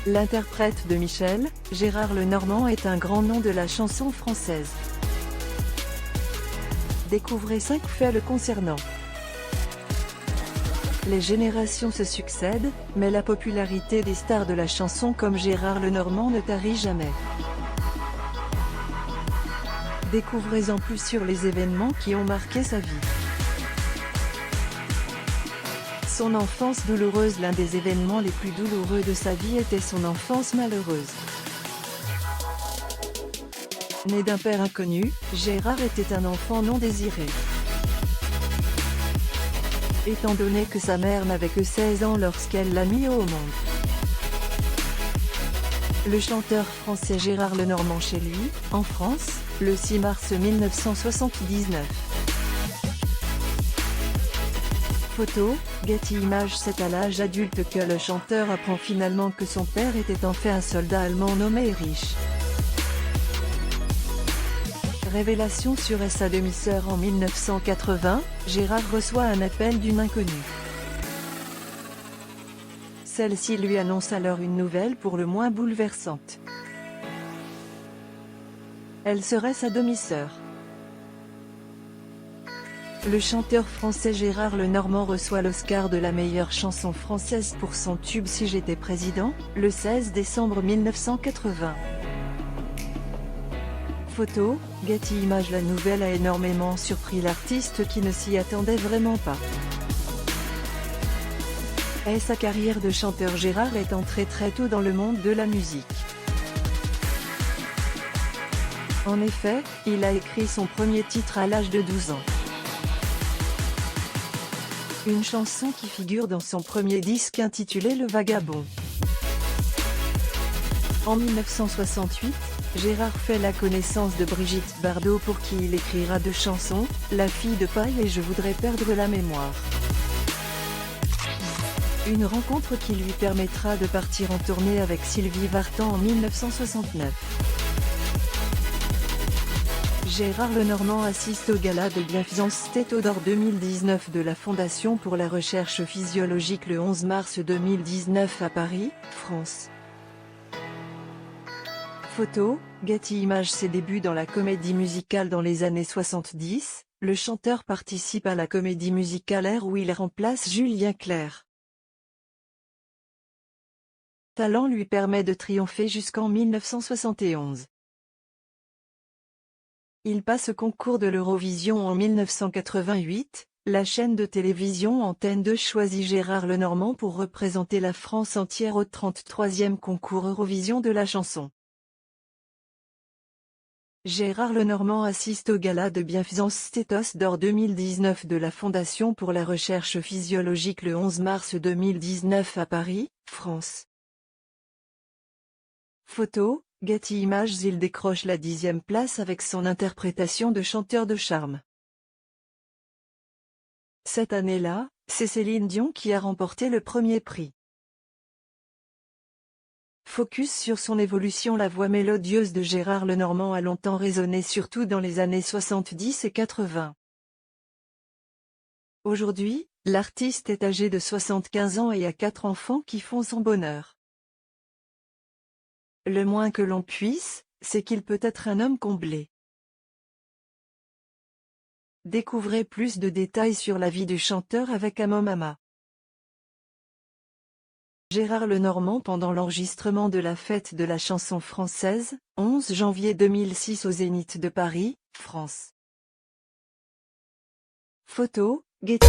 L'interprète de Michel, Gérard Lenormand est un grand nom de la chanson française. Découvrez 5 faits le concernant. Les générations se succèdent, mais la popularité des stars de la chanson comme Gérard Lenormand ne tarit jamais. Découvrez en plus sur les événements qui ont marqué sa vie. Son enfance douloureuse. L'un des événements les plus douloureux de sa vie était son enfance malheureuse. Né d'un père inconnu, Gérard était un enfant non désiré. Étant donné que sa mère n'avait que 16 ans lorsqu'elle l'a mis au monde. Le chanteur français Gérard Lenormand chez lui, en France, le 6 mars 1979. Photo, Getty Images. C'est à l'âge adulte que le chanteur apprend finalement que son père était en fait un soldat allemand nommé Erich. Révélation sur sa demi-sœur. En 1980, Gérard reçoit un appel d'une inconnue. Celle-ci lui annonce alors une nouvelle pour le moins bouleversante. Elle serait sa demi-sœur. Le chanteur français Gérard Lenormand reçoit l'Oscar de la meilleure chanson française pour son tube Si j'étais président, le 16 décembre 1980. Photo, Getty Images. La nouvelle a énormément surpris l'artiste qui ne s'y attendait vraiment pas. Et sa carrière de chanteur. Gérard est entré très tôt dans le monde de la musique. En effet, il a écrit son premier titre à l'âge de 12 ans. Une chanson qui figure dans son premier disque intitulé Le Vagabond. En 1968, Gérard fait la connaissance de Brigitte Bardot pour qui il écrira 2 chansons, La fille de paille et Je voudrais perdre la mémoire. Une rencontre qui lui permettra de partir en tournée avec Sylvie Vartan en 1969. Gérard Lenormand assiste au gala de bienfaisance Tétaux d'Or 2019 de la Fondation pour la recherche physiologique le 11 mars 2019 à Paris, France. Photo, Getty Images. Ses débuts dans la comédie musicale. Dans les années 70, le chanteur participe à la comédie musicale Air où il remplace Julien Clerc. Talent lui permet de triompher jusqu'en 1971. Il passe au concours de l'Eurovision en 1988, la chaîne de télévision Antenne 2 choisit Gérard Lenormand pour représenter la France entière au 33e concours Eurovision de la chanson. Gérard Lenormand assiste au gala de bienfaisance Tétaux d'Or 2019 de la Fondation pour la recherche physiologique le 11 mars 2019 à Paris, France. Photo, Getty Images. Il décroche la 10e place avec son interprétation de chanteur de charme. Cette année-là, c'est Céline Dion qui a remporté le premier prix. Focus sur son évolution. La voix mélodieuse de Gérard Lenormand a longtemps résonné surtout dans les années 70 et 80. Aujourd'hui, l'artiste est âgé de 75 ans et a 4 enfants qui font son bonheur. Le moins que l'on puisse, c'est qu'il peut être un homme comblé. Découvrez plus de détails sur la vie du chanteur avec Amomama. Gérard Lenormand pendant l'enregistrement de la fête de la chanson française, 11 janvier 2006 au Zénith de Paris, France. Photo, Getty.